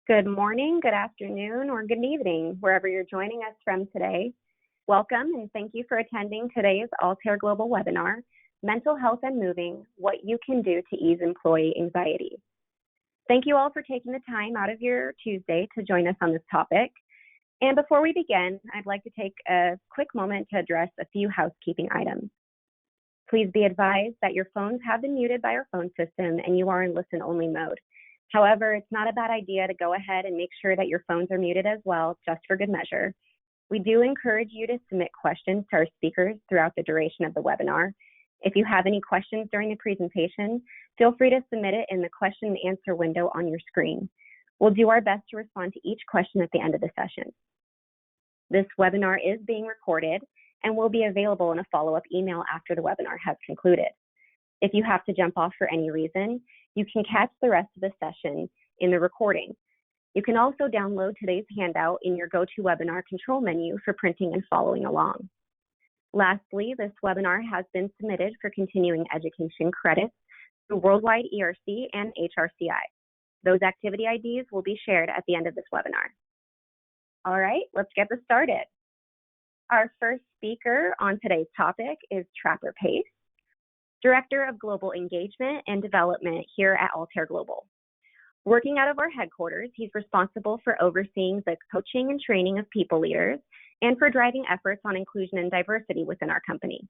Good morning, good afternoon, or good evening, wherever you're joining us from today. Welcome and thank you for attending today's Altair Global webinar, Mental Health and Moving, What You Can Do to Ease Employee Anxiety. Thank you all for taking the time out of your Tuesday to join us on this topic. And before we begin, I'd like to take a quick moment to address a few housekeeping items. Please be advised that your phones have been muted by our phone system and you are in listen-only mode. However, it's not a bad idea to go ahead and make sure that your phones are muted as well, just for good measure. We do encourage you to submit questions to our speakers throughout the duration of the webinar. If you have any questions during the presentation, feel free to submit it in the question and answer window on your screen. We'll do our best to respond to each question at the end of the session. This webinar is being recorded and will be available in a follow-up email after the webinar has concluded. If you have to jump off for any reason, you can catch the rest of the session in the recording. You can also download today's handout in your GoToWebinar control menu for printing and following along. Lastly, this webinar has been submitted for continuing education credits through Worldwide ERC and HRCI. Those activity IDs will be shared at the end of this webinar. All right, let's get this started. Our first speaker on today's topic is Trapper Pace, Director of Global Engagement and Development here at Altair Global. Working out of our headquarters, he's responsible for overseeing the coaching and training of people leaders and for driving efforts on inclusion and diversity within our company.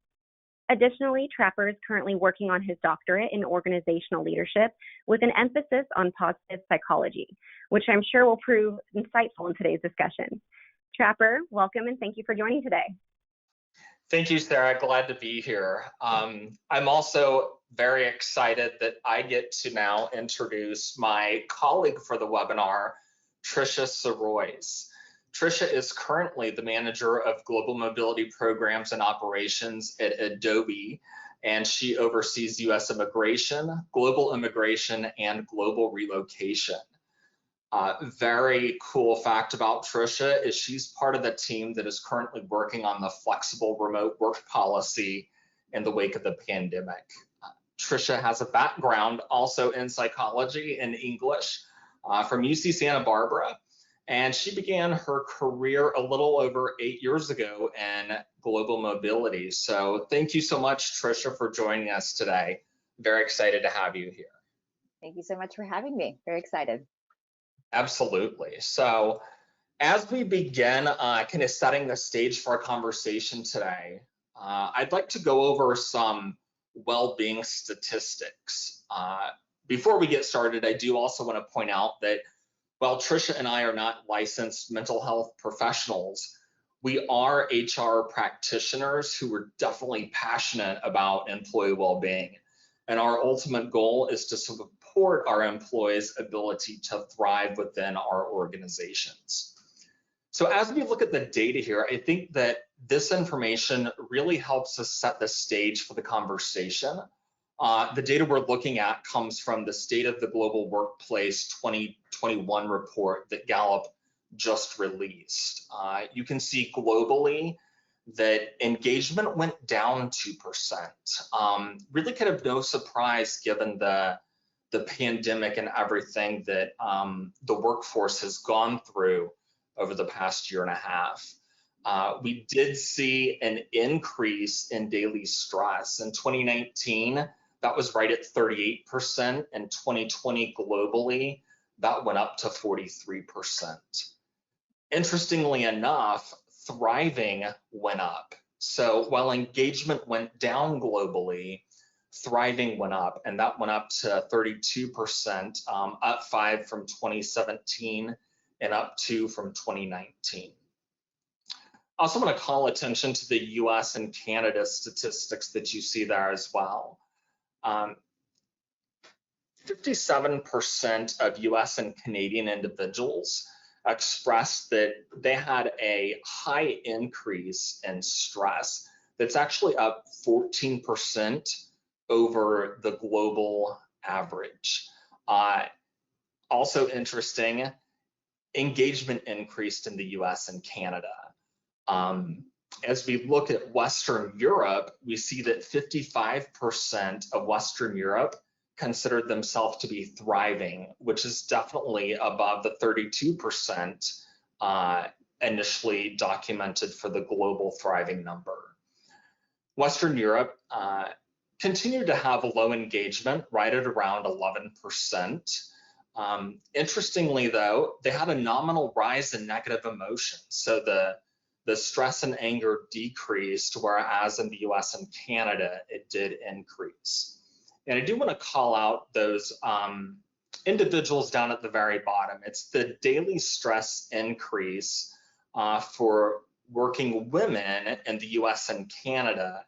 Additionally, Trapper is currently working on his doctorate in organizational leadership with an emphasis on positive psychology, which I'm sure will prove insightful in today's discussion. Trapper, welcome and thank you for joining today. Thank you, Sarah. Glad to be here. I'm also very excited that I get to now introduce my colleague for the webinar, Tricia Sirois. Trisha is currently the manager of global mobility programs and operations at Adobe, and she oversees U.S. immigration, global immigration, and global relocation. Very cool fact about Trisha is she's part of the team that is currently working on the flexible remote work policy in the wake of the pandemic. Trisha has a background also in psychology and English from UC Santa Barbara, and she began her career a little over 8 years ago in global mobility. So thank you so much, Trisha, for joining us today. Very excited to have you here. Thank you so much for having me. Very excited. Absolutely. So as we begin kind of setting the stage for our conversation today, I'd like to go over some well-being statistics. Before we get started, I do also want to point out that while Trisha and I are not licensed mental health professionals, we are HR practitioners who are definitely passionate about employee well-being. And our ultimate goal is to support our employees' ability to thrive within our organizations. So as we look at the data here, I think that this information really helps us set the stage for the conversation. The data we're looking at comes from the State of the Global Workplace 2021 report that Gallup just released. You can see globally that engagement went down 2%. Really kind of no surprise given the pandemic and everything that the workforce has gone through over the past year and a half. We did see an increase in daily stress. In 2019, that was right at 38%. In 2020 globally, that went up to 43%. Interestingly enough, thriving went up. So while engagement went down globally, thriving went up, and that went up to 32%, up 5 from 2017 and up 2 from 2019. I also want to call attention to the US and Canada statistics that you see there as well. 57% of US and Canadian individuals expressed that they had a high increase in stress that's actually up 14% over the global average. Also interesting, engagement increased in the US and Canada. As we look at Western Europe, we see that 55% of Western Europe considered themselves to be thriving, which is definitely above the 32% initially documented for the global thriving number. Western Europe continued to have low engagement, right at around 11%. Interestingly, though, they had a nominal rise in negative emotions. So the stress and anger decreased, whereas in the US and Canada, it did increase. And I do want to call out those individuals down at the very bottom. It's the daily stress increase for working women in the US and Canada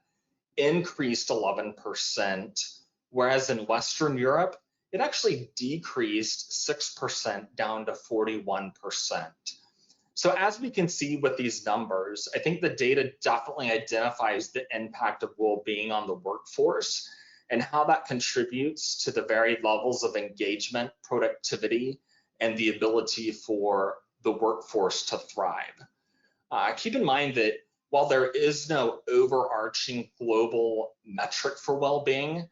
increased 11%, whereas in Western Europe, it actually decreased 6% down to 41%. So as we can see with these numbers, I think the data definitely identifies the impact of well-being on the workforce and how that contributes to the varied levels of engagement, productivity, and the ability for the workforce to thrive. Keep in mind that while there is no overarching global metric for well-being,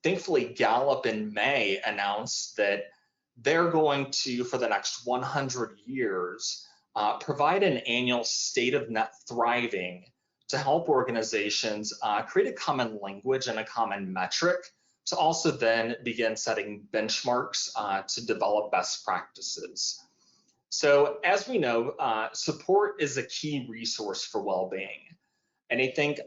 thankfully Gallup in May announced that they're going to, for the next 100 years, provide an annual state of net thriving to help organizations create a common language and a common metric to also then begin setting benchmarks to develop best practices. So as we know, support is a key resource for well-being. And I think,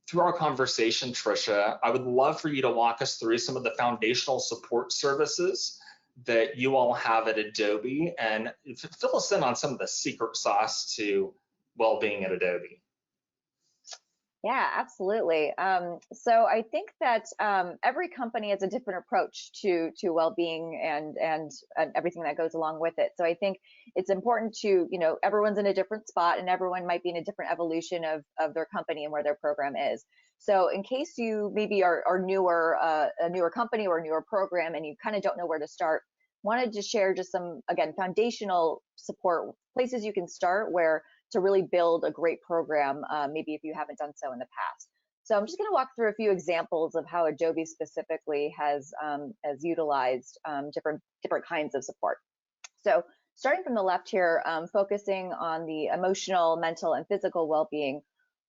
through our conversation, Tricia, I would love for you to walk us through some of the foundational support services that you all have at Adobe and fill us in on some of the secret sauce to well-being at Adobe. Yeah, absolutely. So I think that every company has a different approach to well-being and everything that goes along with it. So I think it's important to, everyone's in a different spot and everyone might be in a different evolution of their company and where their program is. So in case you maybe are newer, a newer company or a newer program and you kind of don't know where to start, wanted to share just some, again, foundational support places you can start where to really build a great program, maybe if you haven't done so in the past. So I'm just going to walk through a few examples of how Adobe specifically has utilized different kinds of support. So starting from the left here, focusing on the emotional, mental, and physical well-being,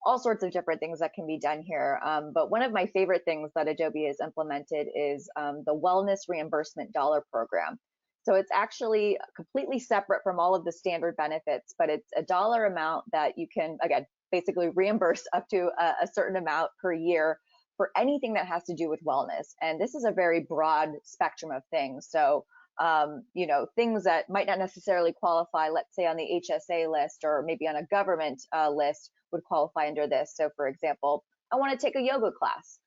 all sorts of different things that can be done here. But one of my favorite things that Adobe has implemented is the Wellness Reimbursement Dollar Program. So it's actually completely separate from all of the standard benefits, but it's a dollar amount that you can, again, basically reimburse up to a certain amount per year for anything that has to do with wellness. And this is a very broad spectrum of things. So, things that might not necessarily qualify, let's say on the HSA list or maybe on a government list would qualify under this. So for example, I want to take a yoga class.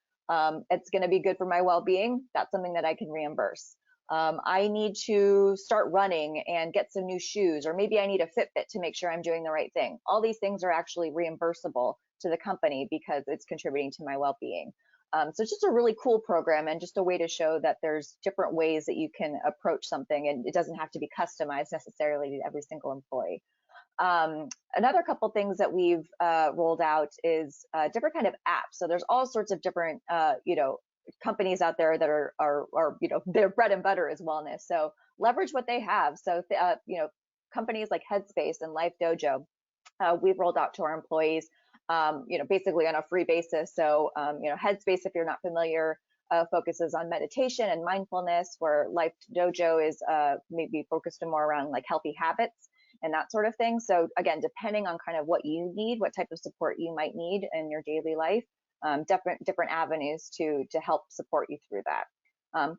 It's going to be good for my well-being. That's something that I can reimburse. I need to start running and get some new shoes, or maybe I need a Fitbit to make sure I'm doing the right thing. All these things are actually reimbursable to the company because it's contributing to my well-being. So it's just a really cool program and just a way to show that there's different ways that you can approach something and it doesn't have to be customized necessarily to every single employee. Another couple things that we've rolled out is different kind of apps. So there's all sorts of different, companies out there that are their bread and butter is wellness. So leverage what they have. So, companies like Headspace and Life Dojo, we've rolled out to our employees, basically on a free basis. So, Headspace, if you're not familiar, focuses on meditation and mindfulness, where Life Dojo is maybe focused more around like healthy habits and that sort of thing. So again, depending on kind of what you need, what type of support you might need in your daily life, different avenues to help support you through that.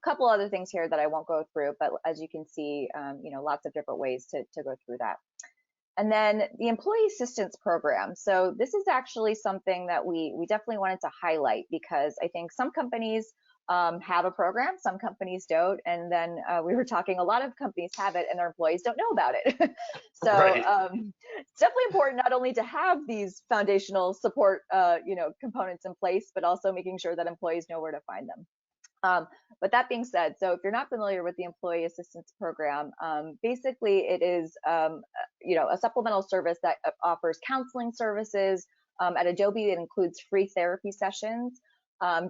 Couple other things here that I won't go through, but as you can see, lots of different ways to go through that. And then the Employee Assistance Program. So this is actually something that we definitely wanted to highlight because I think some companies have a program, some companies don't. And then we were talking, a lot of companies have it and their employees don't know about it. So Right. It's definitely important not only to have these foundational support, components in place, but also making sure that employees know where to find them. But that being said, so if you're not familiar with the Employee Assistance Program, basically it is, a supplemental service that offers counseling services. At Adobe, it includes free therapy sessions.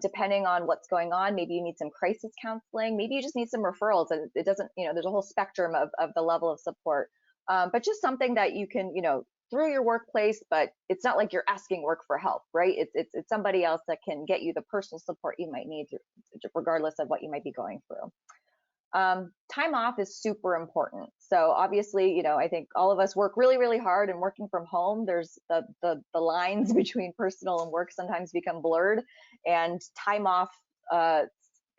Depending on what's going on, maybe you need some crisis counseling, maybe you just need some referrals, and it doesn't, there's a whole spectrum of the level of support. But just something that you can, through your workplace, but it's not like you're asking work for help, right? It's somebody else that can get you the personal support you might need, regardless of what you might be going through. Time off is super important. So obviously, I think all of us work really, really hard, and working from home, there's the lines between personal and work sometimes become blurred, and time off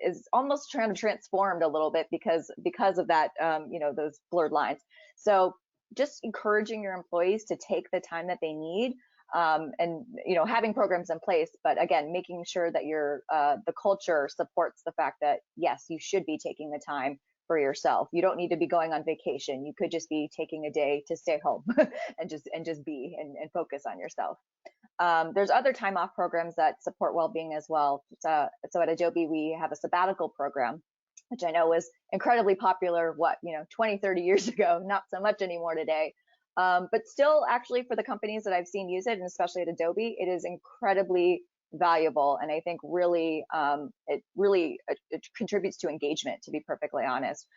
is almost kind of transformed a little bit because of that, those blurred lines. So just encouraging your employees to take the time that they need, and having programs in place, but again, making sure that the culture supports the fact that yes, you should be taking the time for yourself. You don't need to be going on vacation. You could just be taking a day to stay home and just be and focus on yourself. There's other time off programs that support well-being as well. So at Adobe, we have a sabbatical program, which I know was incredibly popular, 20, 30 years ago, not so much anymore today. But still, actually, for the companies that I've seen use it, and especially at Adobe, it is incredibly valuable. And I think really, it contributes to engagement, to be perfectly honest.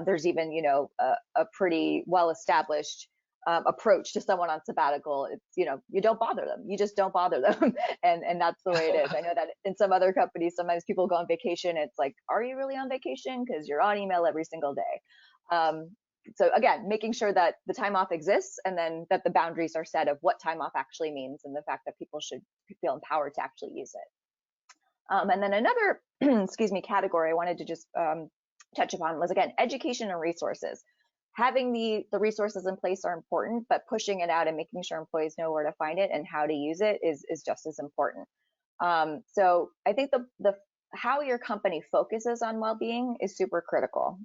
There's even, a pretty well-established approach to someone on sabbatical. It's, you don't bother them. You just don't bother them. and that's the way it is. I know that in some other companies, sometimes people go on vacation. It's like, are you really on vacation? Because you're on email every single day. So again, making sure that the time off exists, and then that the boundaries are set of what time off actually means, and the fact that people should feel empowered to actually use it. And then another, category I wanted to just touch upon was, again, education and resources. Having the resources in place are important, but pushing it out and making sure employees know where to find it and how to use it is just as important. So I think the how your company focuses on well-being is super critical.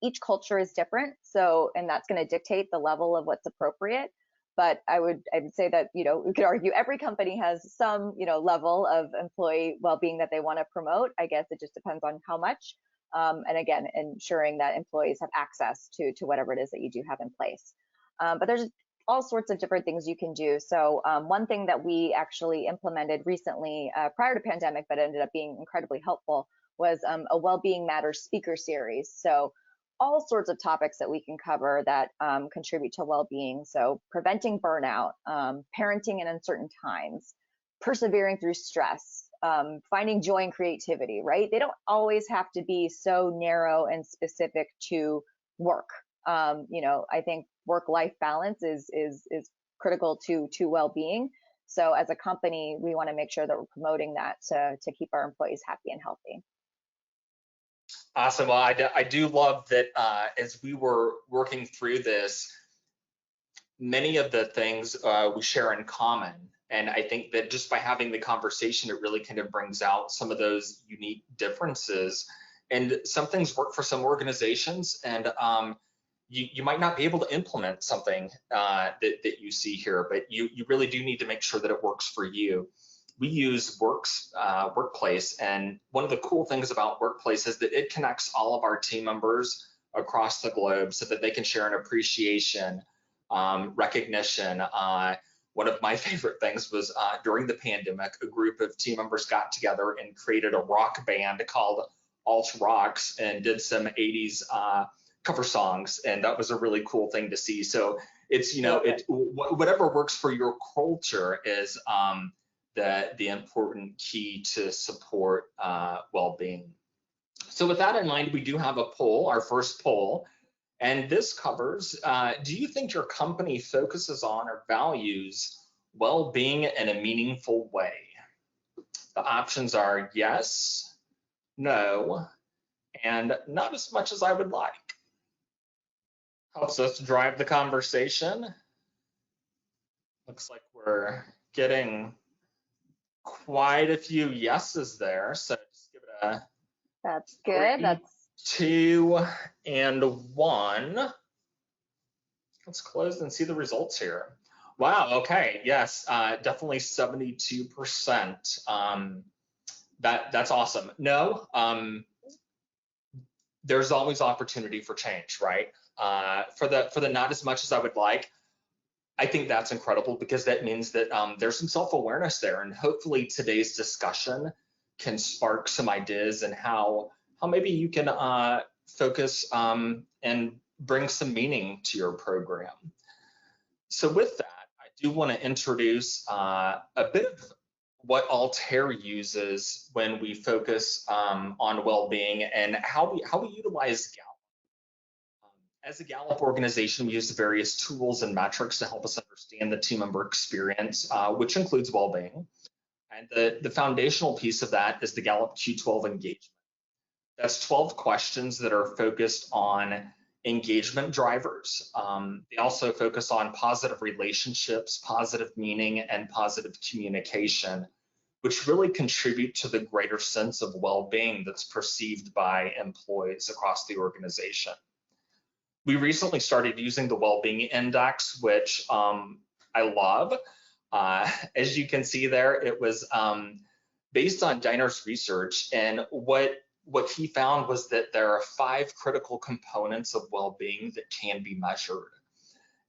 Each culture is different, and that's going to dictate the level of what's appropriate. But I would say that, we could argue every company has some, level of employee well-being that they want to promote. I guess it just depends on how much. And again, ensuring that employees have access to whatever it is that you do have in place. But there's all sorts of different things you can do. So one thing that we actually implemented recently prior to pandemic, but ended up being incredibly helpful, was a Wellbeing Matters speaker series. So all sorts of topics that we can cover that contribute to well-being. So preventing burnout, parenting in uncertain times, persevering through stress, finding joy and creativity, right? They don't always have to be so narrow and specific to work. I think work-life balance is critical to well-being. So as a company, we want to make sure that we're promoting that to keep our employees happy and healthy. Awesome. Well, I do love that as we were working through this, many of the things we share in common. And I think that just by having the conversation, it really kind of brings out some of those unique differences. And some things work for some organizations, and you might not be able to implement something that you see here, but you really do need to make sure that it works for you. We use Workplace, and one of the cool things about Workplace is that it connects all of our team members across the globe so that they can share an appreciation, recognition. One of my favorite things was during the pandemic, a group of team members got together and created a rock band called Alt Rocks and did some 80s cover songs, and that was a really cool thing to see. So it's, whatever works for your culture is the important key to support well-being. So with that in mind, we do have a poll, our first poll, and this covers, do you think your company focuses on or values well-being in a meaningful way? The options are yes, no, and not as much as I would like. Helps us drive the conversation. Looks like we're getting quite a few yeses there, so just give it a That's good. 3, 2, and 1. Let's close and see the results here. Wow, okay, yes, definitely 72%. That's awesome. No, there's always opportunity for change, right? For the not as much as I would like, I think that's incredible, because that means that there's some self-awareness there, and hopefully today's discussion can spark some ideas and how maybe you can focus and bring some meaning to your program. So with that, I do want to introduce a bit of what Altair uses when we focus on well-being and how we utilize Gallup. As a Gallup organization, we use various tools and metrics to help us understand the team member experience, which includes well-being. And the foundational piece of that is the Gallup Q12 engagement. That's 12 questions that are focused on engagement drivers. They also focus on positive relationships, positive meaning, and positive communication, which really contribute to the greater sense of well-being that's perceived by employees across the organization. We recently started using the Well-Being Index, which I love. As you can see there, it was based on Diner's research, and what he found was that there are 5 critical components of well-being that can be measured.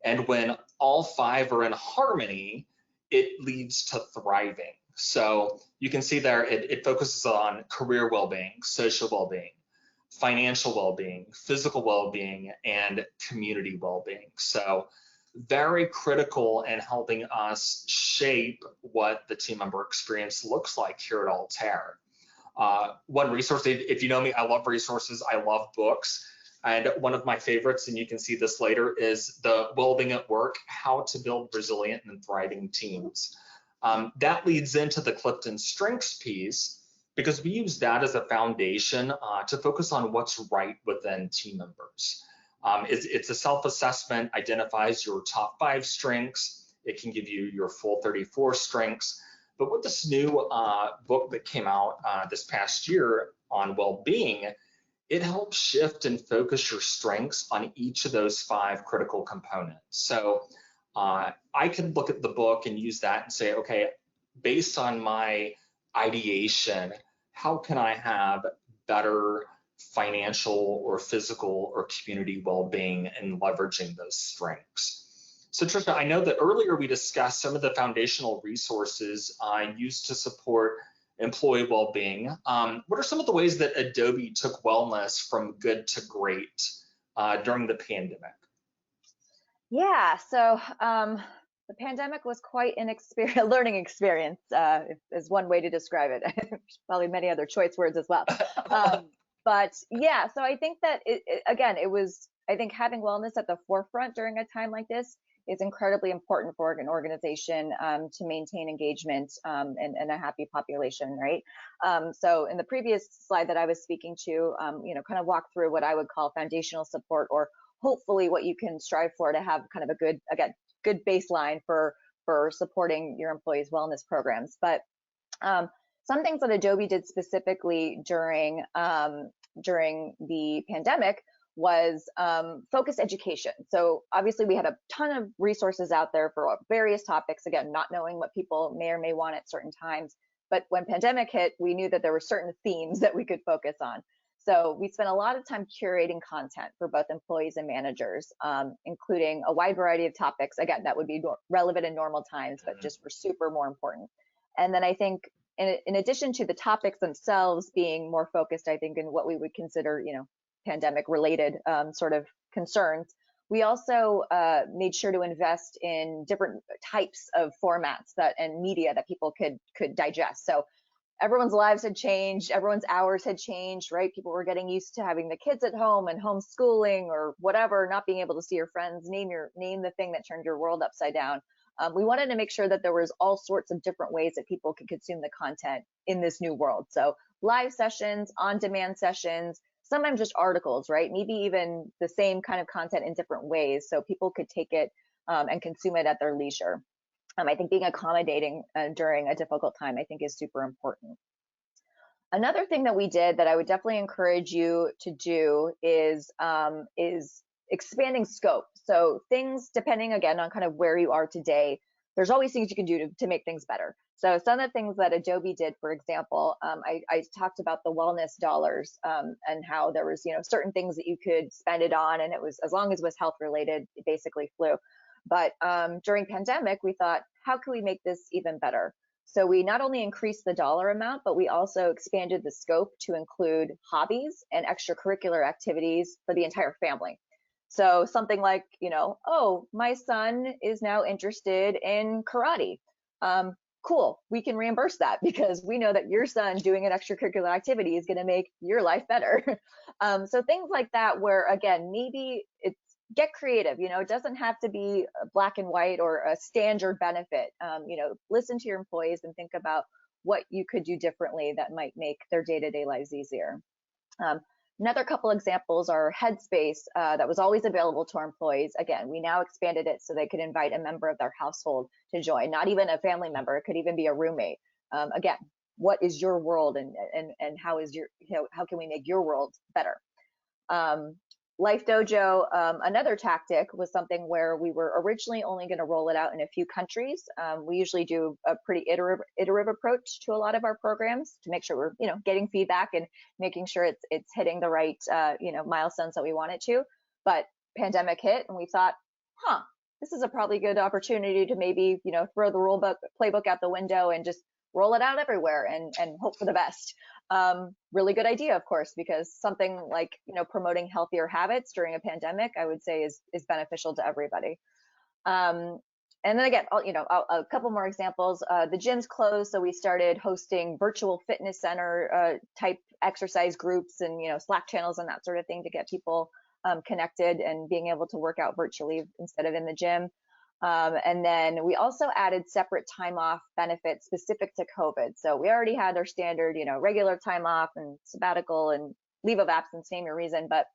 And when all 5 are in harmony, it leads to thriving. So you can see there, it focuses on career well-being, social well-being, financial well-being, physical well-being, and community well-being. So very critical in helping us shape what the team member experience looks like here at Altair. One resource, if you know me, I love resources, I love books. And one of my favorites, and you can see this later, is the Well-Being at Work, How to Build Resilient and Thriving Teams. That leads into the Clifton Strengths piece, because we use that as a foundation to focus on what's right within team members. It's a self-assessment, identifies your top 5 strengths. It can give you your full 34 strengths. But with this new book that came out this past year on well-being, it helps shift and focus your strengths on each of those 5 critical components. So I can look at the book and use that and say, okay, based on my ideation, how can I have better financial or physical or community well-being and leveraging those strengths? So Trisha, I know that earlier we discussed some of the foundational resources used to support employee well-being. What are some of the ways that Adobe took wellness from good to great during the pandemic? Yeah, so the pandemic was quite an learning experience, is one way to describe it. Probably many other choice words as well. But yeah, so I think that I think having wellness at the forefront during a time like this is incredibly important for an organization to maintain engagement and a happy population, right? So in the previous slide that I was speaking to, kind of walk through what I would call foundational support, or hopefully what you can strive for to have kind of a good baseline for supporting your employees' wellness programs. But some things that Adobe did specifically during the pandemic was focused education. So obviously we had a ton of resources out there for various topics, again, not knowing what people may or may want at certain times. But when pandemic hit, we knew that there were certain themes that we could focus on. So we spent a lot of time curating content for both employees and managers, including a wide variety of topics, again, that would be relevant in normal times, but just were super more important. And then I think in addition to the topics themselves being more focused, I think, in what we would consider, pandemic related sort of concerns, we also made sure to invest in different types of formats and media that people could digest. So everyone's lives had changed, everyone's hours had changed, right? People were getting used to having the kids at home and homeschooling or whatever, not being able to see your friends. Name the thing that turned your world upside down. We wanted to make sure that there was all sorts of different ways that people could consume the content in this new world. So live sessions, on-demand sessions, sometimes just articles, right? Maybe even the same kind of content in different ways, so people could take it and consume it at their leisure. I think being accommodating during a difficult time, I think, is super important. Another thing that we did that I would definitely encourage you to do is expanding scope. So things, depending again on kind of where you are today, there's always things you can do to make things better. So some of the things that Adobe did, for example, I talked about the wellness dollars and how there was, certain things that you could spend it on, and it was, as long as it was health related, it basically flew. But during pandemic, we thought, how can we make this even better? So we not only increased the dollar amount, but we also expanded the scope to include hobbies and extracurricular activities for the entire family. So something like, oh, my son is now interested in karate. Cool, we can reimburse that because we know that your son doing an extracurricular activity is going to make your life better. So things like that, where again, maybe it's get creative. It doesn't have to be black and white or a standard benefit. Listen to your employees and think about what you could do differently that might make their day-to-day lives easier. Another couple examples are Headspace, that was always available to our employees. Again, we now expanded it so they could invite a member of their household to join, not even a family member. It could even be a roommate. Again, what is your world, and how is how can we make your world better? Life Dojo, another tactic, was something where we were originally only going to roll it out in a few countries. We usually do a pretty iterative approach to a lot of our programs to make sure we're getting feedback and making sure it's hitting the right milestones that we want it to. But pandemic hit, and we thought, this is a probably good opportunity to maybe throw the rule book playbook out the window and just roll it out everywhere and hope for the best. Really good idea, of course, because something like promoting healthier habits during a pandemic, I would say is beneficial to everybody. And then again, a couple more examples. The gym's closed, so we started hosting virtual fitness center type exercise groups and Slack channels and that sort of thing to get people connected and being able to work out virtually instead of in the gym. And then we also added separate time off benefits specific to COVID. So we already had our standard, regular time off and sabbatical and leave of absence, name your reason, but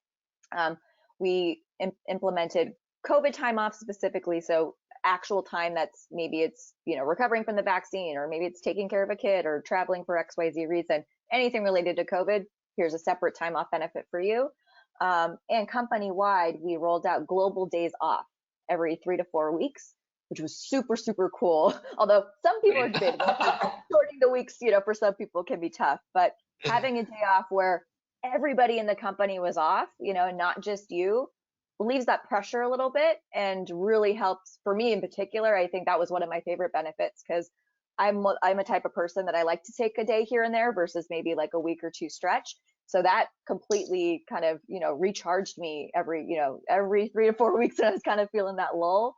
we implemented COVID time off specifically. So actual time that's maybe it's, recovering from the vaccine, or maybe it's taking care of a kid or traveling for XYZ reason, anything related to COVID, here's a separate time off benefit for you. And company-wide, we rolled out global days off every 3 to 4 weeks, which was super, super cool. Although some people are debatable. Shorting the weeks, for some people can be tough, but having a day off where everybody in the company was off, not just you, relieves that pressure a little bit and really helps for me in particular. I think that was one of my favorite benefits because I'm a type of person that I like to take a day here and there versus maybe like a week or two stretch. So that completely kind of, recharged me every 3 to 4 weeks when I was kind of feeling that lull.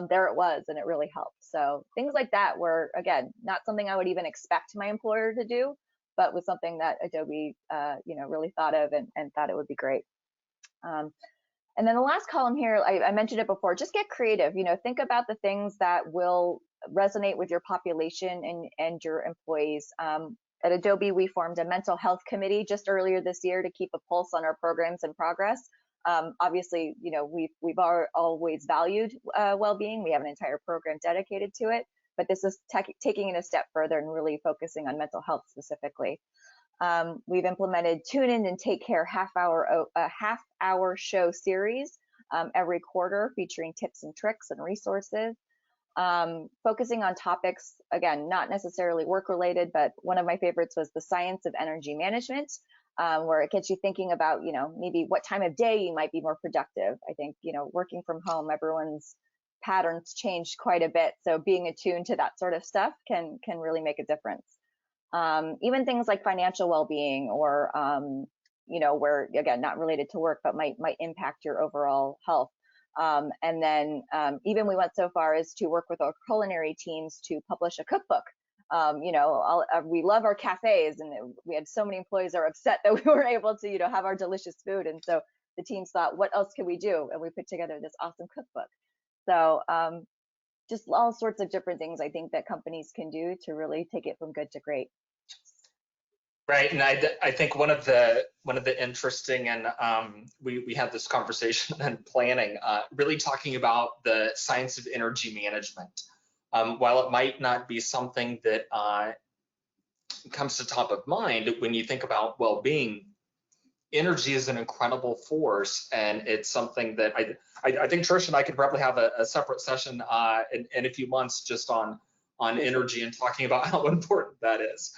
There it was, and it really helped. So things like that were, again, not something I would even expect my employer to do, but was something that Adobe, really thought of and thought it would be great. And then the last column here, I mentioned it before, just get creative. Think about the things that will resonate with your population and your employees. At Adobe, we formed a mental health committee just earlier this year to keep a pulse on our programs and progress. Obviously, we've always valued well-being. We have an entire program dedicated to it, but this is taking it a step further and really focusing on mental health specifically. We've implemented Tune In and Take Care half-hour show series every quarter, featuring tips and tricks and resources. Focusing on topics, again, not necessarily work related, but one of my favorites was the science of energy management, where it gets you thinking about, maybe what time of day you might be more productive. I think, working from home, everyone's patterns changed quite a bit. So being attuned to that sort of stuff can really make a difference. Even things like financial well-being or, where, again, not related to work, but might impact your overall health. And then even we went so far as to work with our culinary teams to publish a cookbook. We love our cafes, and we had so many employees are upset that we weren't able to, have our delicious food. And so the teams thought, what else can we do? And we put together this awesome cookbook. So just all sorts of different things I think that companies can do to really take it from good to great. Right, and I think one of the interesting, and we had this conversation and planning, really talking about the science of energy management. While it might not be something that comes to top of mind when you think about well-being, energy is an incredible force, and it's something that I think Trisha and I could probably have a separate session in a few months just on energy and talking about how important that is.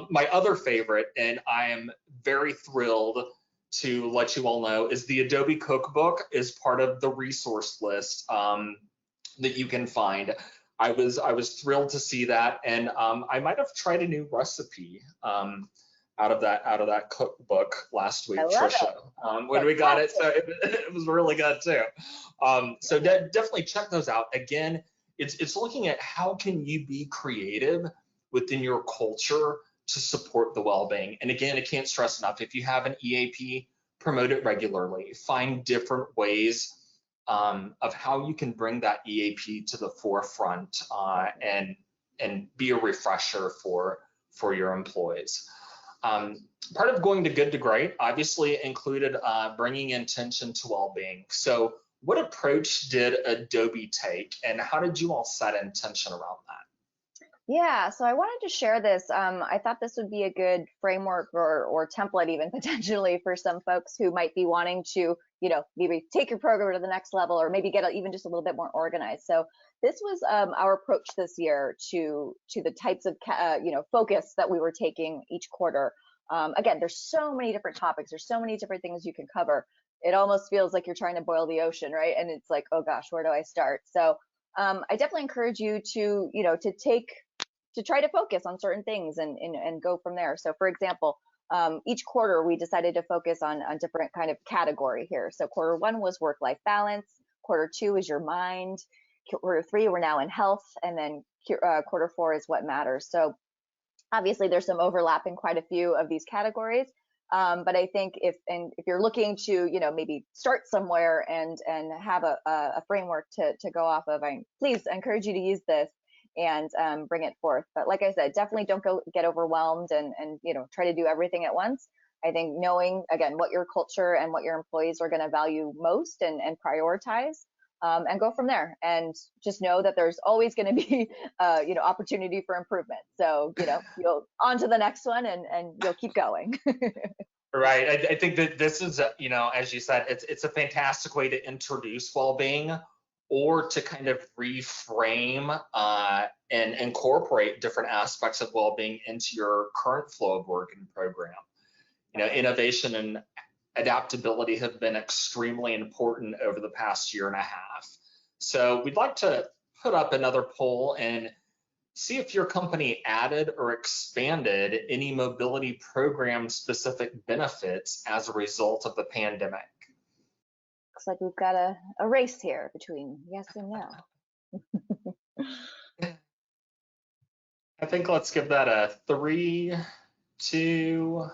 My other favorite, and I am very thrilled to let you all know, is the Adobe Cookbook is part of the resource list that you can find. I was thrilled to see that, and I might have tried a new recipe out of that cookbook last week, I love Trisha, it. when we got it. So it was really good too. So definitely check those out. Again, it's looking at how can you be creative within your culture to support the well-being. And again, I can't stress enough, if you have an EAP, promote it regularly. Find different ways of how you can bring that EAP to the forefront and be a refresher for your employees. Part of going to good to great obviously included bringing intention to well-being. So what approach did Adobe take, and how did you all set intention around that? Yeah, so I wanted to share this. I thought this would be a good framework or template even potentially for some folks who might be wanting to, maybe take your program to the next level, or maybe get even just a little bit more organized. So this was our approach this year to the types of focus that we were taking each quarter. Again, there's so many different topics. There's so many different things you can cover. It almost feels like you're trying to boil the ocean, right? And it's like, oh gosh, where do I start? So I definitely encourage you to try to focus on certain things and go from there. So for example, each quarter we decided to focus on different kind of category here. So quarter one was work-life balance. Quarter two is your mind. Quarter three, we're now in health. And then quarter four is what matters. So obviously there's some overlap in quite a few of these categories. But I think if you're looking to, maybe start somewhere and have a framework to go off of, please encourage you to use this and bring it forth. But like I said, definitely don't get overwhelmed and try to do everything at once. I think knowing, again, what your culture and what your employees are going to value most and prioritize, and go from there. And just know that there's always going to be, opportunity for improvement. So, you'll on to the next one and you'll keep going. Right. I think that this is, as you said, it's a fantastic way to introduce well-being, or to kind of reframe and incorporate different aspects of well-being into your current flow of work and program. Innovation and adaptability have been extremely important over the past year and a half. So we'd like to put up another poll and see if your company added or expanded any mobility program specific benefits as a result of the pandemic. Looks like we've got a race here between yes and no. I think let's give that a 3, 2,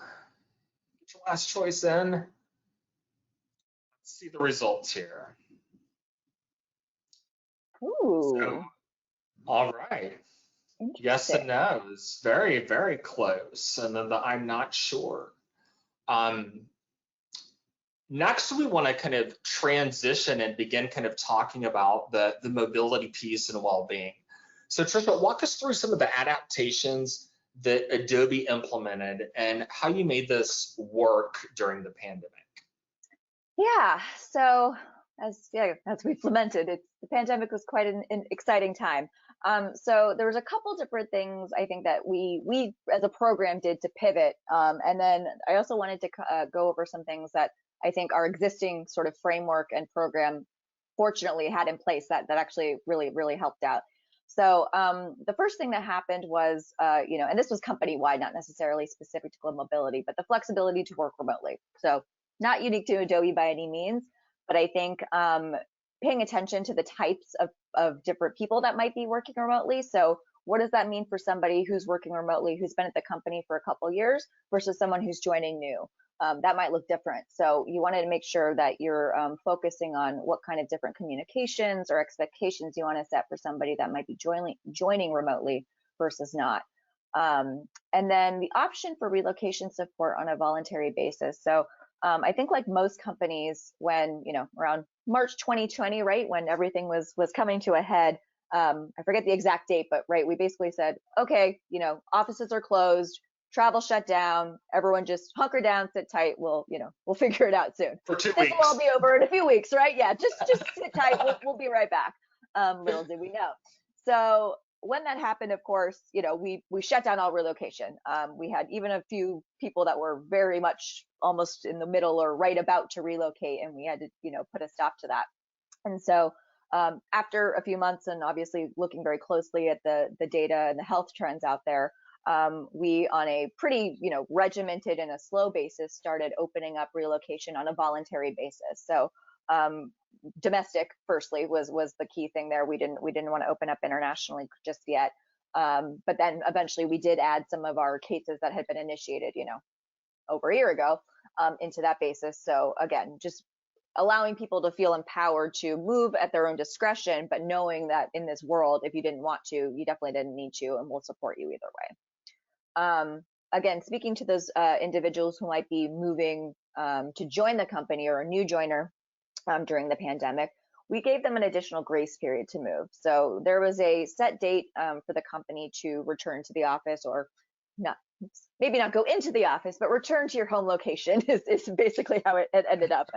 get your last choice in. Let's see the results here. Ooh. So, all right. Yes and no is very, very close. And then the I'm not sure. Next, we want to kind of transition and begin kind of talking about the mobility piece and well-being. So Trisha, walk us through some of the adaptations that Adobe implemented and how you made this work during the pandemic. Yeah, so as we've lamented, the pandemic was quite an exciting time. So there was a couple different things I think that we as a program did to pivot. And then I also wanted to go over some things that I think our existing sort of framework and program fortunately had in place that actually really helped out. So the first thing that happened was, and this was company-wide, not necessarily specific to global mobility, but the flexibility to work remotely. So not unique to Adobe by any means, but I think paying attention to the types of different people that might be working remotely. So what does that mean for somebody who's working remotely, who's been at the company for a couple of years versus someone who's joining new? That might look different. So you wanted to make sure that you're focusing on what kind of different communications or expectations you want to set for somebody that might be joining remotely versus not. And then the option for relocation support on a voluntary basis. So I think like most companies, when, around March 2020, right, when everything was coming to a head, I forget the exact date, but right, we basically said, okay, offices are closed, travel shut down, everyone just hunker down, sit tight. We'll figure it out soon. For 2 weeks. This will all be over in a few weeks, right? Yeah, just sit tight. We'll be right back. Little did we know. So when that happened, of course, we shut down all relocation. We had even a few people that were very much almost in the middle or right about to relocate, and we had to, put a stop to that. And so After a few months, and obviously looking very closely at the data and the health trends out there, we, on a pretty, regimented and a slow basis, started opening up relocation on a voluntary basis. So domestic, firstly, was the key thing there. We didn't want to open up internationally just yet. But then eventually we did add some of our cases that had been initiated, over a year ago, into that basis. So again, just allowing people to feel empowered to move at their own discretion, but knowing that in this world, if you didn't want to, you definitely didn't need to, and we'll support you either way. Again, speaking to those individuals who might be moving to join the company, or a new joiner during the pandemic, we gave them an additional grace period to move. So there was a set date for the company to return to the office, or maybe not go into the office, but return to your home location is basically how it ended up.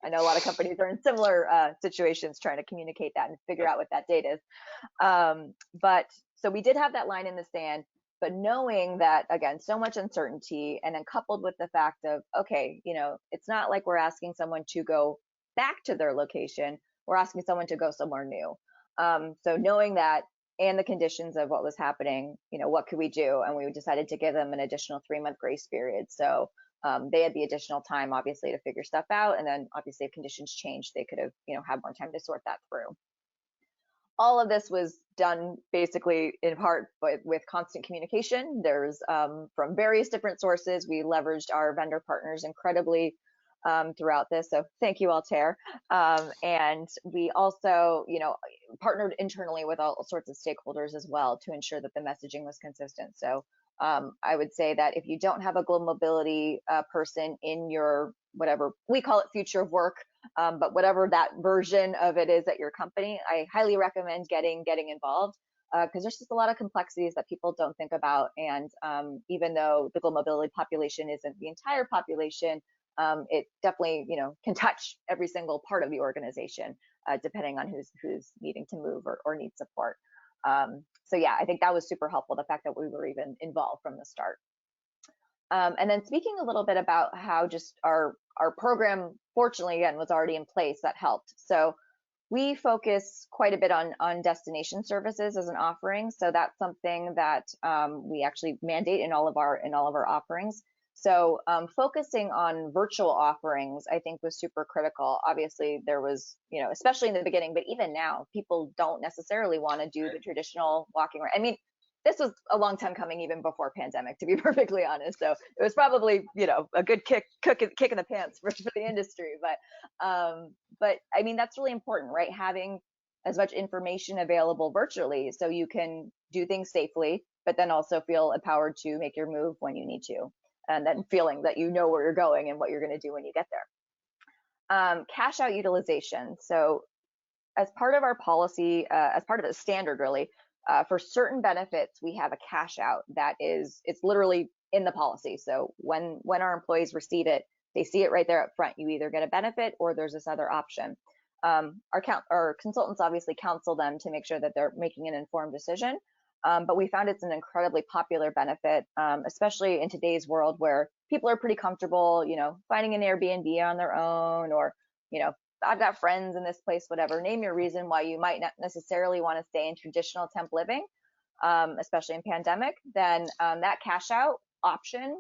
I know a lot of companies are in similar situations trying to communicate that and figure out what that date is. But so we did have that line in the sand, but knowing that, again, so much uncertainty, and then coupled with the fact of, okay, it's not like we're asking someone to go back to their location, we're asking someone to go somewhere new. So knowing that, and the conditions of what was happening, what could we do? And we decided to give them an additional 3-month grace period. So they had the additional time, obviously, to figure stuff out. And then obviously if conditions changed, they could have, had more time to sort that through. All of this was done basically in part with constant communication. There's from various different sources. We leveraged our vendor partners incredibly throughout this. So thank you, Altair. And we also, partnered internally with all sorts of stakeholders as well to ensure that the messaging was consistent. So I would say that if you don't have a global mobility person in your, whatever we call it, future of work, but whatever that version of it is at your company, I highly recommend getting involved, because there's just a lot of complexities that people don't think about. And even though the global mobility population isn't the entire population, it definitely, can touch every single part of the organization, depending on who's needing to move or needs support. So yeah, I think that was super helpful, the fact that we were even involved from the start. And then speaking a little bit about how just our program, fortunately, again, was already in place, that helped. So we focus quite a bit on destination services as an offering. So that's something that we actually mandate in all of our offerings. So focusing on virtual offerings, I think, was super critical. Obviously, there was, especially in the beginning, but even now, people don't necessarily want to do the traditional walking around. I mean, this was a long time coming, even before pandemic, to be perfectly honest. So it was probably, a good kick in the pants for the industry. But I mean, that's really important, right? Having as much information available virtually so you can do things safely, but then also feel empowered to make your move when you need to. And then feeling that you know where you're going and what you're going to do when you get there. Cash out utilization. So as part of our policy, as part of the standard, really, for certain benefits, we have a cash out that it's literally in the policy. So when our employees receive it, they see it right there up front. You either get a benefit or there's this other option. Our consultants obviously counsel them to make sure that they're making an informed decision. But we found it's an incredibly popular benefit, especially in today's world where people are pretty comfortable, finding an Airbnb on their own, or, I've got friends in this place, whatever. Name your reason why you might not necessarily want to stay in traditional temp living, especially in pandemic. Then that cash out option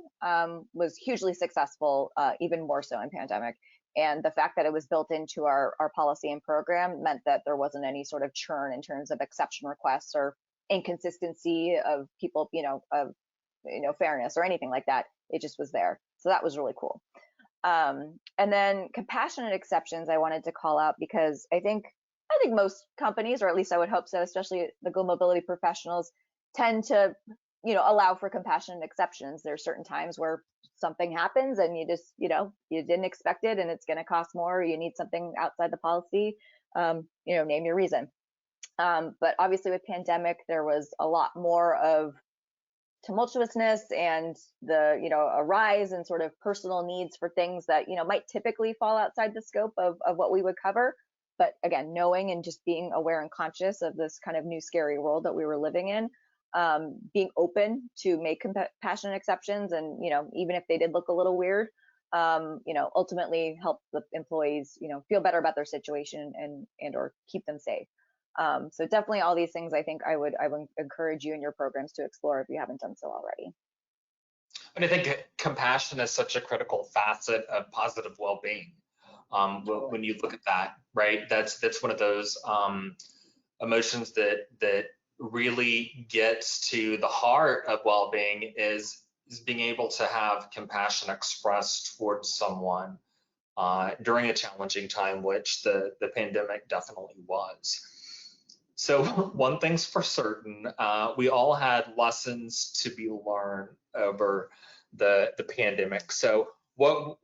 was hugely successful, even more so in pandemic. And the fact that it was built into our policy and program meant that there wasn't any sort of churn in terms of exception requests or inconsistency of people, of fairness or anything like that. It just was there. So that was really cool. And then compassionate exceptions I wanted to call out, because I think most companies, or at least I would hope so, especially the global mobility professionals, tend to allow for compassionate exceptions. There are certain times where something happens and you just you didn't expect it and it's going to cost more, or you need something outside the policy. Name your reason. But obviously with pandemic, there was a lot more of tumultuousness and a rise in sort of personal needs for things that, might typically fall outside the scope of what we would cover. But again, knowing and just being aware and conscious of this kind of new scary world that we were living in, being open to make compassionate exceptions. And, even if they did look a little weird, ultimately help the employees, feel better about their situation and or keep them safe. So definitely all these things I think I would encourage you in your programs to explore if you haven't done so already. And I think compassion is such a critical facet of positive well-being. When you look at that, right, that's one of those emotions that really gets to the heart of well-being is being able to have compassion expressed towards someone during a challenging time, which the pandemic definitely was. So one thing's for certain, we all had lessons to be learned over the pandemic. So what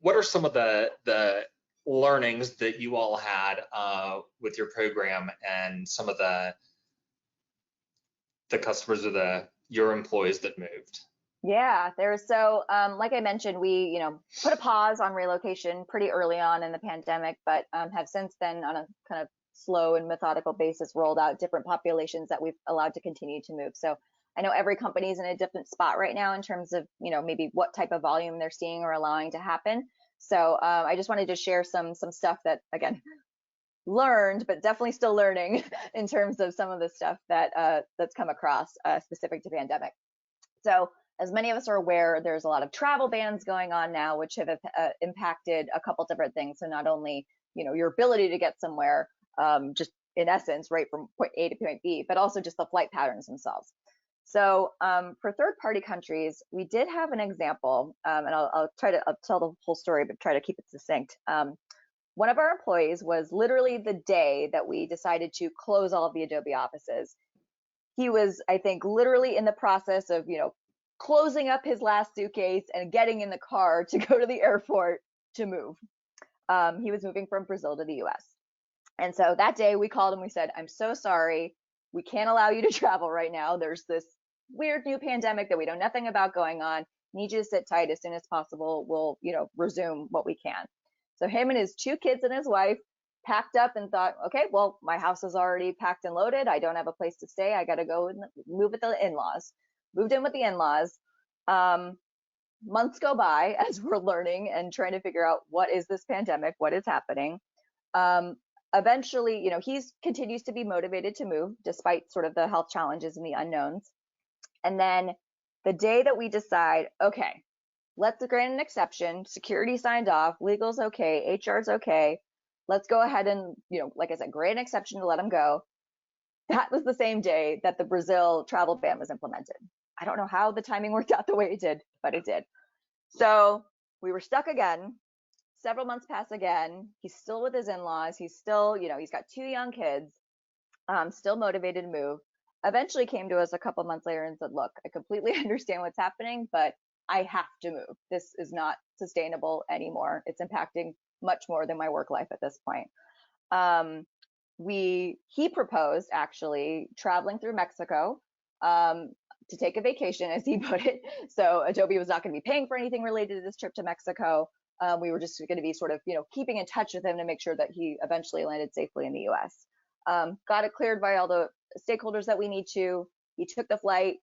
are some of the learnings that you all had with your program and some of the customers or your employees that moved? Yeah, so like I mentioned, we put a pause on relocation pretty early on in the pandemic, but have since then on a kind of slow and methodical basis rolled out different populations that we've allowed to continue to move. So I know every company is in a different spot right now in terms of maybe what type of volume they're seeing or allowing to happen. So I just wanted to share some stuff that, again, learned, but definitely still learning in terms of some of the stuff that that's come across specific to pandemic. So as many of us are aware, there's a lot of travel bans going on now, which have impacted a couple different things. So not only your ability to get somewhere, just in essence, right, from point A to point B, but also just the flight patterns themselves. So for third-party countries, we did have an example, and I'll tell the whole story, but try to keep it succinct. One of our employees was literally the day that we decided to close all of the Adobe offices. He was, I think, literally in the process of, closing up his last suitcase and getting in the car to go to the airport to move. He was moving from Brazil to the US. And so that day we called him, we said, I'm so sorry. We can't allow you to travel right now. There's this weird new pandemic that we know nothing about going on. Need you to sit tight as soon as possible. We'll, resume what we can. So him and his 2 kids and his wife packed up and thought, okay, well, my house is already packed and loaded. I don't have a place to stay. I got to go and move with the in-laws. Moved in with the in-laws. Months go by as we're learning and trying to figure out what is this pandemic, what is happening. Eventually, he continues to be motivated to move despite sort of the health challenges and the unknowns. And then the day that we decide, okay, let's grant an exception, security signed off, legal's okay, HR's okay, let's go ahead and, like I said, grant an exception to let him go. That was the same day that the Brazil travel ban was implemented. I don't know how the timing worked out the way it did, but it did. So we were stuck again. Several months pass again. He's still with his in-laws. He's still, he's got 2 young kids, still motivated to move. Eventually came to us a couple months later and said, look, I completely understand what's happening, but I have to move. This is not sustainable anymore. It's impacting much more than my work life at this point. He proposed actually traveling through Mexico to take a vacation, as he put it. So Adobe was not going to be paying for anything related to this trip to Mexico. We were just going to be sort of, keeping in touch with him to make sure that he eventually landed safely in the US. Got it cleared by all the stakeholders that we need to. He took the flight.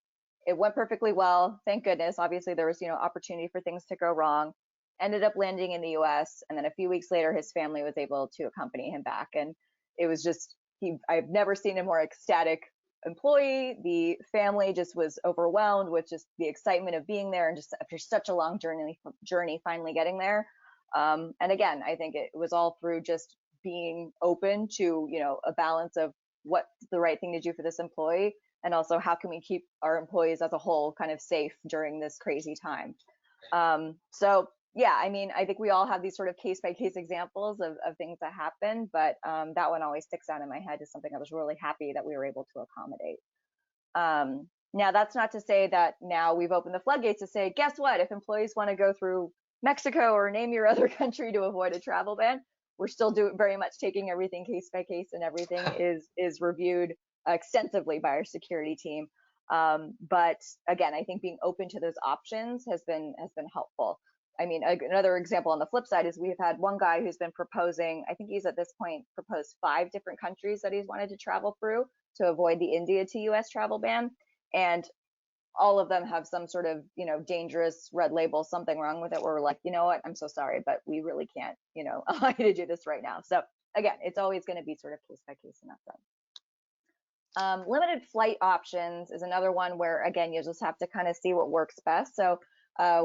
It went perfectly well. Thank goodness. Obviously, there was, opportunity for things to go wrong. Ended up landing in the US. And then a few weeks later, his family was able to accompany him back. And it was just, I've never seen a more ecstatic employee. The family just was overwhelmed with just the excitement of being there and just after such a long journey finally getting there. And again, I think it was all through just being open to, a balance of what's the right thing to do for this employee, and also how can we keep our employees as a whole kind of safe during this crazy time. So yeah, I mean, I think we all have these sort of case-by-case examples of things that happen, but that one always sticks out in my head as something I was really happy that we were able to accommodate. Now, that's not to say that now we've opened the floodgates to say, guess what? If employees want to go through Mexico or name your other country to avoid a travel ban, we're still very much taking everything case by case, and everything is reviewed extensively by our security team. But again, I think being open to those options has been helpful. I mean, another example on the flip side is we've had one guy who's been proposing, I think he's at this point proposed 5 different countries that he's wanted to travel through to avoid the India to US travel ban. And all of them have some sort of, dangerous red label, something wrong with it, where we're like, you know what, I'm so sorry, but we really can't, allow you to do this right now. So again, it's always going to be sort of case by case in that sense. Limited flight options is another one where, again, you just have to kind of see what works best. So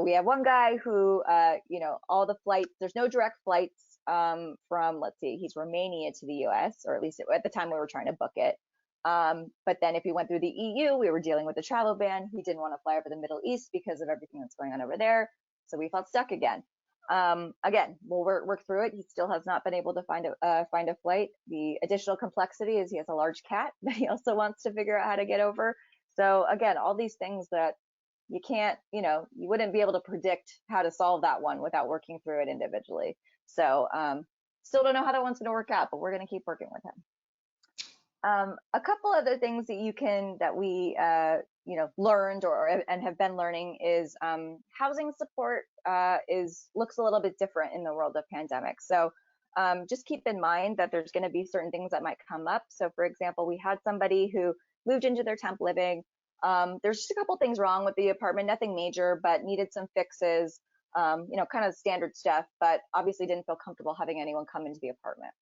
we have one guy who, all the flights, there's no direct flights from, let's see, he's Romania to the US, or at least at the time we were trying to book it. But then if he went through the EU, we were dealing with a travel ban. He didn't want to fly over the Middle East because of everything that's going on over there. So we felt stuck again. Again, we'll work through it. He still has not been able to find a flight. The additional complexity is he has a large cat that he also wants to figure out how to get over. So again, all these things that you can't, you wouldn't be able to predict how to solve that one without working through it individually. So still don't know how that one's going to work out, but we're going to keep working with him. A couple other things that we learned and have been learning is housing support looks a little bit different in the world of pandemic. So just keep in mind that there's going to be certain things that might come up. So for example, we had somebody who moved into their temp living. There's just a couple things wrong with the apartment, nothing major, but needed some fixes, kind of standard stuff, but obviously didn't feel comfortable having anyone come into the apartment.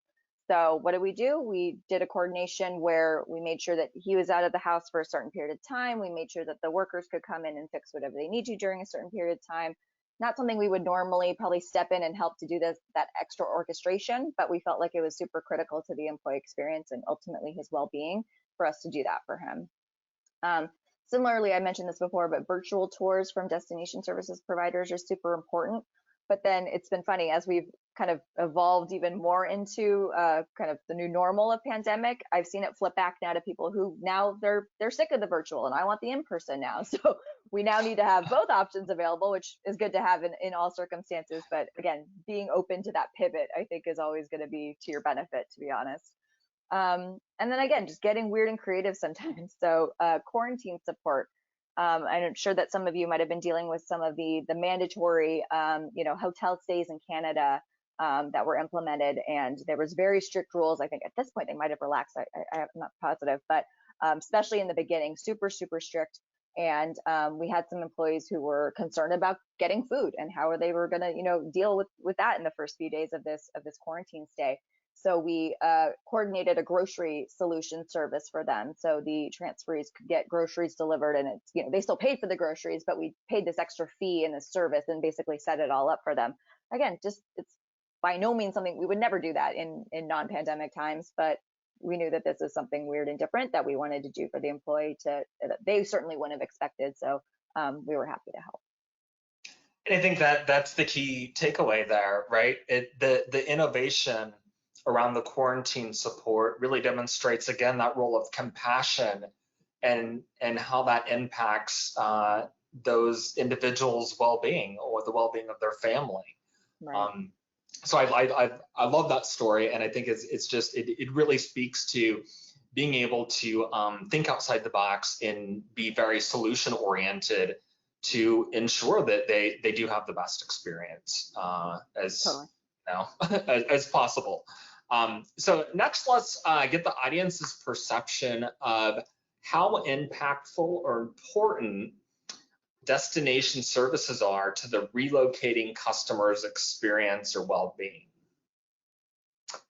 So what did? We did a coordination where we made sure that he was out of the house for a certain period of time. We made sure that the workers could come in and fix whatever they need to during a certain period of time. Not something we would normally probably step in and help to do that extra orchestration, but we felt like it was super critical to the employee experience and ultimately his well-being for us to do that for him. Similarly, I mentioned this before, but virtual tours from destination services providers are super important. But then it's been funny as we've kind of evolved even more into kind of the new normal of pandemic. I've seen it flip back now to people who now they're sick of the virtual and I want the in-person now. So we now need to have both options available, which is good to have in all circumstances. But again, being open to that pivot, I think, is always going to be to your benefit, to be honest. And then again, just getting weird and creative sometimes. So quarantine support. I'm sure that some of you might have been dealing with some of the mandatory, hotel stays in Canada that were implemented, and there was very strict rules. I think at this point they might have relaxed. I'm not positive, but especially in the beginning, super, super strict. And we had some employees who were concerned about getting food and how they were going to, deal with that in the first few days of this quarantine stay. So we coordinated a grocery solution service for them. So the transferees could get groceries delivered, and it's, they still paid for the groceries, but we paid this extra fee in this service and basically set it all up for them. Again, it's by no means something we would never do that in non-pandemic times, but we knew that this is something weird and different that we wanted to do for the employee that they certainly wouldn't have expected. So we were happy to help. And I think that's the key takeaway there, right? The innovation around the quarantine support really demonstrates, again, that role of compassion and how that impacts those individuals' well-being or the well-being of their family. Right. So I love that story, and I think it really speaks to being able to think outside the box and be very solution oriented to ensure that they do have the best experience as possible. So next, let's get the audience's perception of how impactful or important destination services are to the relocating customer's experience or well-being.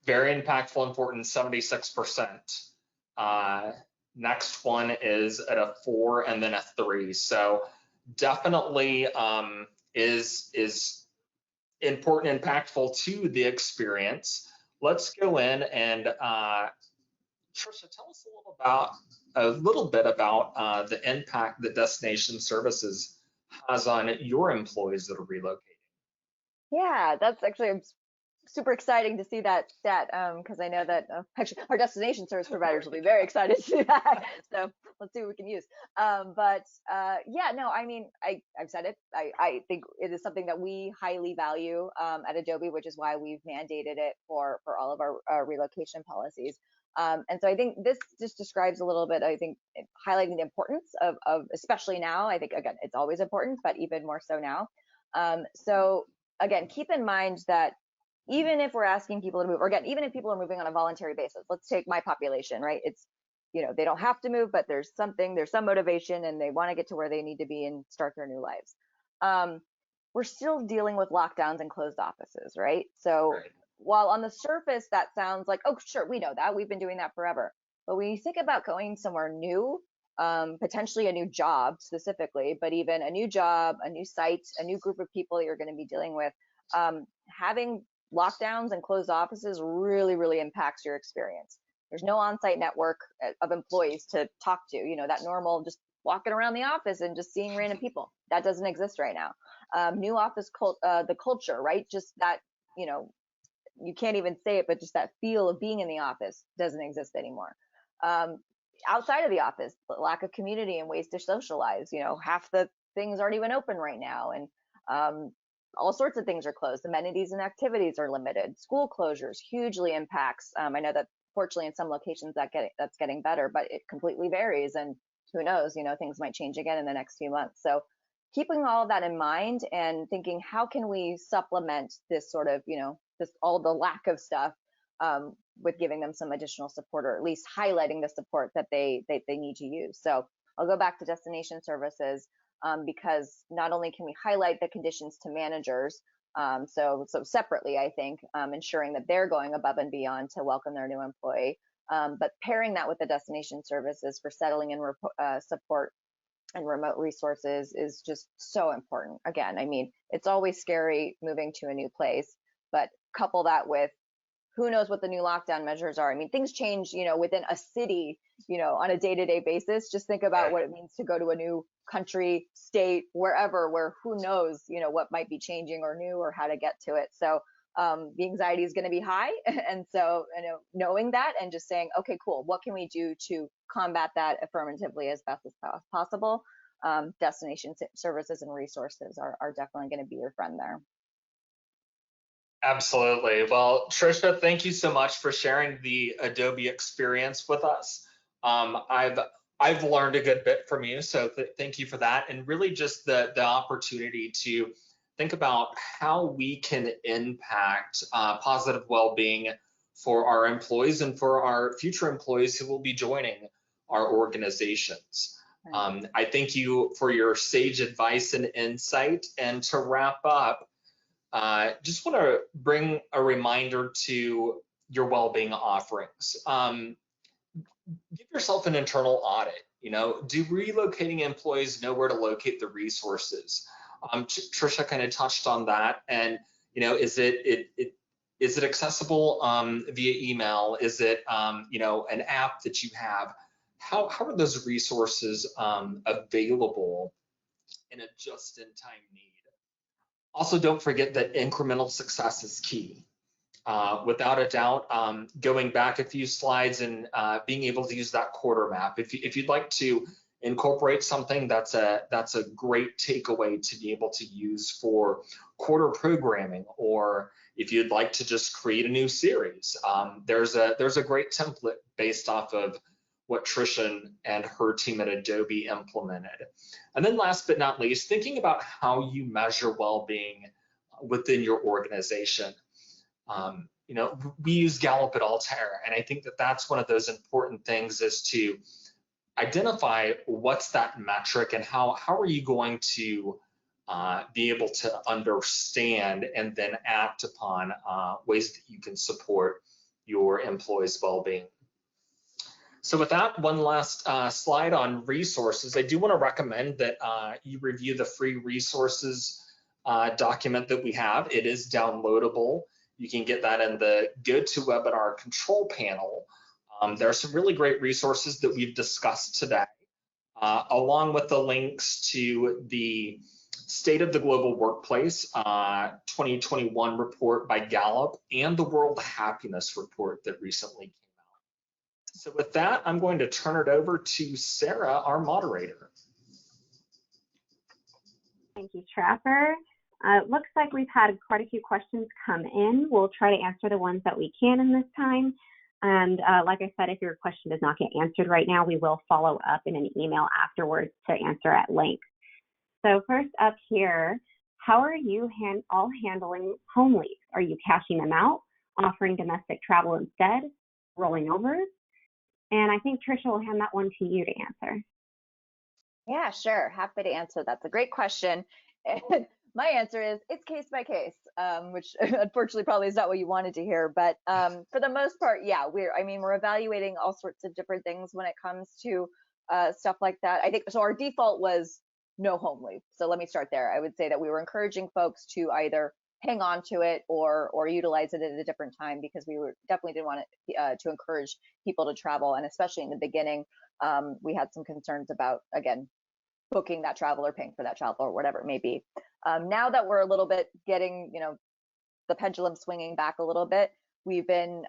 Very impactful, important, 76%. Next one is at a 4 and then a 3. So definitely is important, impactful to the experience. Let's go in and Trisha, tell us a little bit about the impact that destination services has on your employees that are relocating. Yeah, that's actually super exciting to see that stat because I know that actually our destination service providers will be very excited to see that. So let's see what we can use. I mean, I've said it. I think it is something that we highly value at Adobe, which is why we've mandated it for all of our relocation policies. And so I think this just describes a little bit, I think, highlighting the importance of especially now. I think, again, it's always important, but even more so now. So again, keep in mind that even if we're asking people to move, or again, even if people are moving on a voluntary basis, let's take my population, right? they don't have to move, but there's some motivation and they want to get to where they need to be and start their new lives. We're still dealing with lockdowns and closed offices, right? So while on the surface that sounds like, oh, sure, we know that, we've been doing that forever. But when you think about going somewhere new, potentially a new job specifically, but even a new job, a new site, a new group of people you're going to be dealing with, having lockdowns and closed offices really, really impacts your experience. There's no on-site network of employees to talk to, that normal just walking around the office and just seeing random people. That doesn't exist right now. New office the culture, right? Just that, you can't even say it, but just that feel of being in the office doesn't exist anymore. Outside of the office, the lack of community and ways to socialize, half the things aren't even open right now. And all sorts of things are closed. Amenities and activities are limited. School closures hugely impacts. I know that fortunately in some locations that's getting better, but it completely varies. And who knows, things might change again in the next few months. So keeping all of that in mind and thinking, how can we supplement this sort of, all the lack of stuff with giving them some additional support, or at least highlighting the support that they need to use. So I'll go back to destination services because not only can we highlight the conditions to managers, so separately, I think, ensuring that they're going above and beyond to welcome their new employee, but pairing that with the destination services for settling and support and remote resources is just so important. Again, I mean, it's always scary moving to a new place, but couple that with who knows what the new lockdown measures are. I mean, things change, within a city, on a day-to-day basis. Just think about what it means to go to a new country, state, wherever, where who knows, what might be changing or new or how to get to it. So the anxiety is going to be high. And so, knowing that and just saying, okay, cool, what can we do to combat that affirmatively as best as possible? Destination services and resources are definitely going to be your friend there. Absolutely. Well, Trisha, thank you so much for sharing the Adobe experience with us. I've learned a good bit from you, so thank you for that. And really just the opportunity to think about how we can impact positive well-being for our employees and for our future employees who will be joining our organizations. I thank you for your sage advice and insight. And to wrap up, just want to bring a reminder to your well-being offerings. Give yourself an internal audit. Do relocating employees know where to locate the resources? Trisha kind of touched on that. And is it accessible via email? Is it an app that you have? How are those resources available in a just-in-time need? Also, don't forget that incremental success is key. Without a doubt, going back a few slides and being able to use that quarter map. If you'd like to incorporate something, that's a great takeaway to be able to use for quarter programming, or if you'd like to just create a new series. There's a great template based off of what Tricia and her team at Adobe implemented. And then last but not least, thinking about how you measure well-being within your organization. We use Gallup at Altair, and I think that that's one of those important things, is to identify what's that metric and how are you going to be able to understand and then act upon ways that you can support your employees' well-being. So with that, one last slide on resources. I do want to recommend that you review the free resources document that we have. It is downloadable. You can get that in the GoToWebinar control panel. There are some really great resources that we've discussed today, along with the links to the State of the Global Workplace 2021 report by Gallup and the World Happiness Report that recently came out. So with that, I'm going to turn it over to Sarah, our moderator. Thank you, Trapper. Looks like we've had quite a few questions come in. We'll try to answer the ones that we can in this time. And like I said, if your question does not get answered right now, we will follow up in an email afterwards to answer at length. So first up here, how are you all handling home leaves? Are you cashing them out, offering domestic travel instead, rolling overs? And I think Trisha will hand that one to you to answer. Yeah, sure. Happy to answer. That's a great question. And my answer is it's case by case, which unfortunately probably is not what you wanted to hear. But for the most part, yeah, we're evaluating all sorts of different things when it comes to stuff like that. I think so. Our default was no home leave. So let me start there. I would say that we were encouraging folks to either hang on to it or utilize it at a different time, because we were definitely didn't want to encourage people to travel, and especially in the beginning, we had some concerns about, again, booking that travel or paying for that travel or whatever it may be. Now that we're a little bit getting, the pendulum swinging back a little bit, we've been,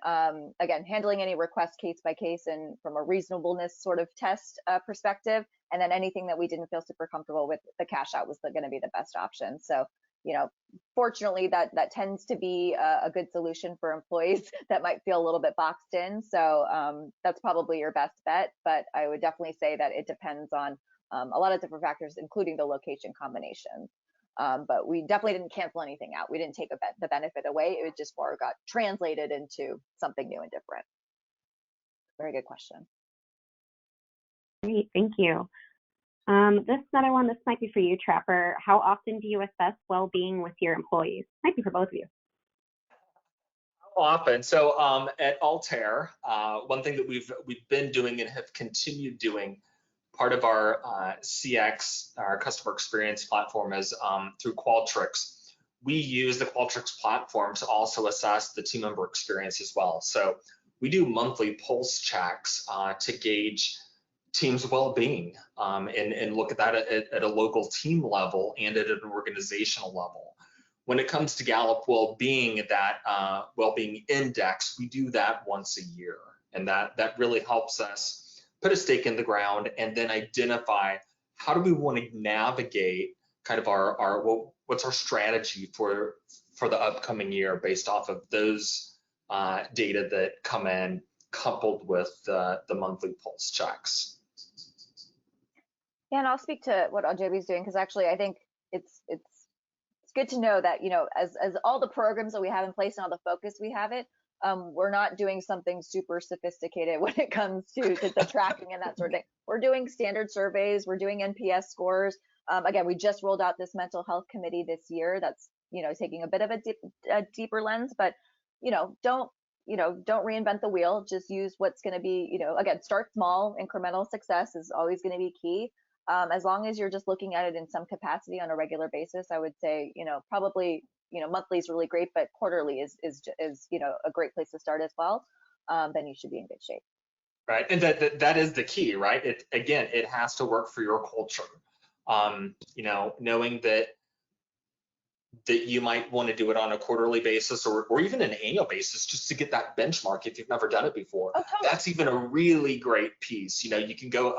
again, handling any request case by case and from a reasonableness sort of test perspective. And then anything that we didn't feel super comfortable with, the cash out was going to be the best option. So, fortunately, that tends to be a good solution for employees that might feel a little bit boxed in. So that's probably your best bet. But I would definitely say that it depends on a lot of different factors, including the location combination. But we definitely didn't cancel anything out. We didn't take the benefit away. It just more got translated into something new and different. Very good question. Great, thank you. This another one, this might be for you, Trapper. How often do you assess well-being with your employees? Might be for both of you. How often? So at Altair, one thing that we've been doing and have continued doing, part of our CX, our customer experience platform, is through Qualtrics. We use the Qualtrics platform to also assess the team member experience as well. So we do monthly pulse checks to gauge team's well-being and look at that at a local team level and at an organizational level. When it comes to Gallup well-being, that well-being index, we do that once a year, and that really helps us put a stake in the ground and then identify how do we want to navigate kind of what's our strategy for the upcoming year based off of those data that come in, coupled with the monthly pulse checks. Yeah, and I'll speak to what Adobe is doing, because actually I think it's good to know that, as all the programs that we have in place and all the focus we have it, we're not doing something super sophisticated when it comes to the tracking and that sort of thing. We're doing standard surveys, we're doing NPS scores. Again, we just rolled out this mental health committee this year that's, taking a bit of a deeper lens, but, don't reinvent the wheel. Just use what's going to be, again, start small. Incremental success is always going to be key. As long as you're just looking at it in some capacity on a regular basis, I would say, probably, monthly is really great, but quarterly is a great place to start as well. Then you should be in good shape. Right, and that is the key, right? It has to work for your culture. Knowing that you might want to do it on a quarterly basis or even an annual basis, just to get that benchmark if you've never done it before. Oh, totally. That's even a really great piece. You can go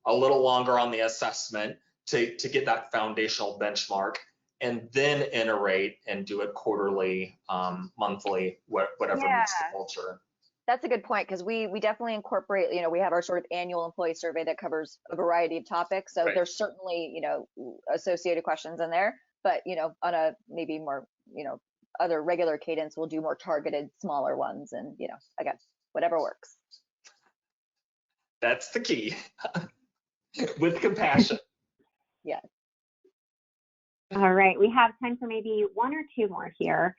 a little longer on the assessment to get that foundational benchmark, and then iterate and do it quarterly, monthly, whatever meets the culture. That's a good point, because we definitely incorporate, we have our sort of annual employee survey that covers a variety of topics. So Right. There's certainly, associated questions in there, but, on a maybe more, other regular cadence, we'll do more targeted, smaller ones, and, again, whatever works. That's the key. With compassion. Yeah. All right, we have time for maybe one or two more here.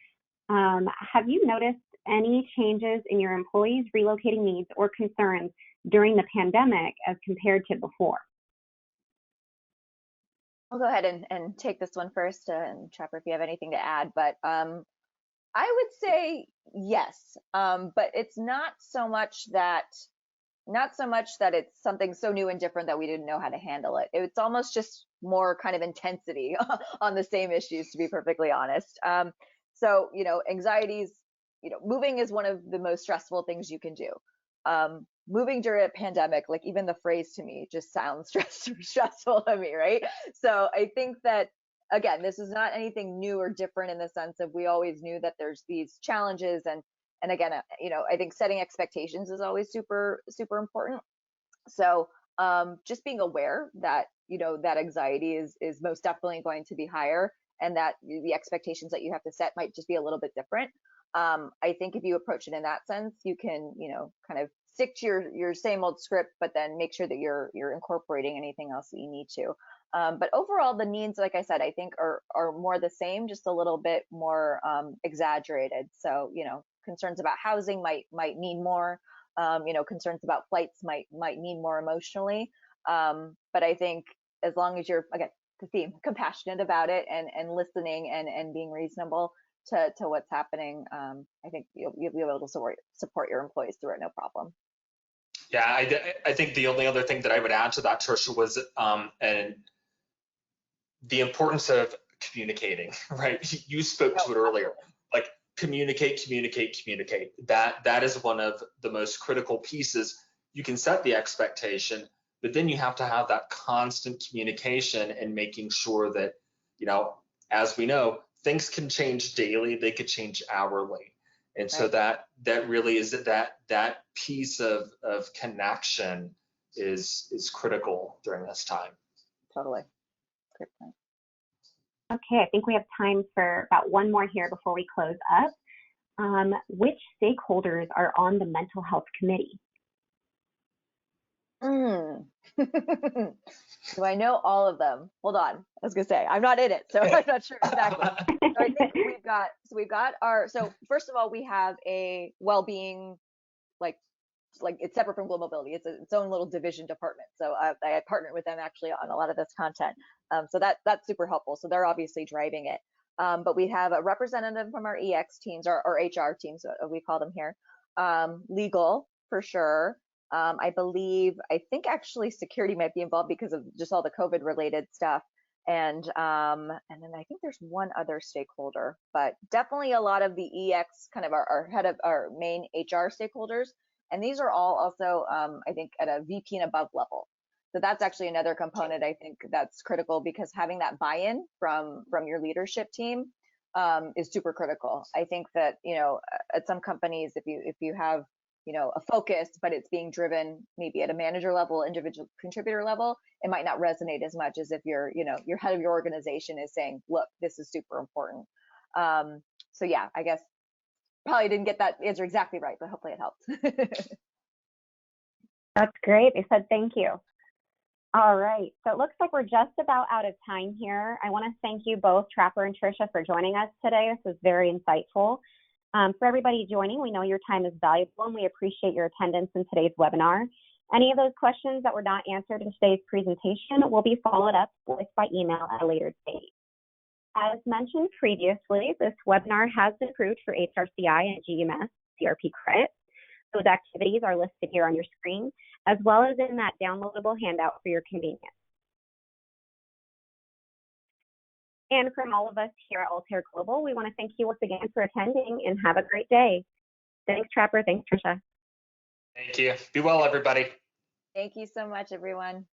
Have you noticed any changes in your employees' relocating needs or concerns during the pandemic as compared to before? I'll go ahead and take this one first, and Trapper, if you have anything to add. But I would say yes, but it's not so much that it's something so new and different that we didn't know how to handle it. It's almost just more kind of intensity on the same issues, to be perfectly honest. So, anxieties, moving is one of the most stressful things you can do. Moving during a pandemic, like even the phrase to me just sounds stressful to me, right? So I think that, again, this is not anything new or different in the sense of we always knew that there's these challenges. And again, I think setting expectations is always super, super important. So just being aware that, that anxiety is most definitely going to be higher, and that the expectations that you have to set might just be a little bit different. I think if you approach it in that sense, you can, kind of stick to your same old script, but then make sure that you're incorporating anything else that you need to. But overall, the needs, like I said, I think are more the same, just a little bit more exaggerated. So, concerns about housing might need more. Concerns about flights might need more emotionally. But I think as long as you're, again, the theme, compassionate about it and listening and being reasonable to what's happening, I think you'll be able to support your employees through it, no problem. Yeah, I think the only other thing that I would add to that, Trisha, was and the importance of communicating, right? You spoke to it earlier, like communicate. That is one of the most critical pieces. You can set the expectation, but then you have to have that constant communication and making sure that, as we know, things can change daily, they could change hourly. And so that really is that piece of connection is critical during this time. Totally. Great point. Okay, I think we have time for about one more here before we close up. Which stakeholders are on the mental health committee? Do I know all of them? Hold on. I was gonna say I'm not in it, so I'm not sure exactly. So I think we've got our. So first of all, we have a well-being, like it's separate from global mobility. It's its own little division department. So I partnered with them actually on a lot of this content. So that's super helpful. So they're obviously driving it. But we have a representative from our EX teams or HR teams, we call them here. Legal for sure. I think actually security might be involved because of just all the COVID related stuff. And then I think there's one other stakeholder, but definitely a lot of the EX kind of our head of our main HR stakeholders. And these are all also, I think, at a VP and above level. So that's actually another component I think that's critical, because having that buy-in from your leadership team is super critical. I think that, at some companies, if you have, a focus, but it's being driven maybe at a manager level, individual contributor level, it might not resonate as much as if your head of your organization is saying, look, this is super important. So yeah, I guess probably didn't get that answer exactly right, but hopefully it helped. That's great. They said thank you. All right. So it looks like we're just about out of time here. I want to thank you both, Trapper and Tricia, for joining us today. This was very insightful. For everybody joining, we know your time is valuable and we appreciate your attendance in today's webinar. Any of those questions that were not answered in today's presentation will be followed up with by email at a later date. As mentioned previously, this webinar has been approved for HRCI and GMS CRP credit. Those activities are listed here on your screen, as well as in that downloadable handout for your convenience. And from all of us here at Altair Global, we want to thank you once again for attending and have a great day. Thanks, Trapper. Thanks, Tricia. Thank you. Be well, everybody. Thank you so much, everyone.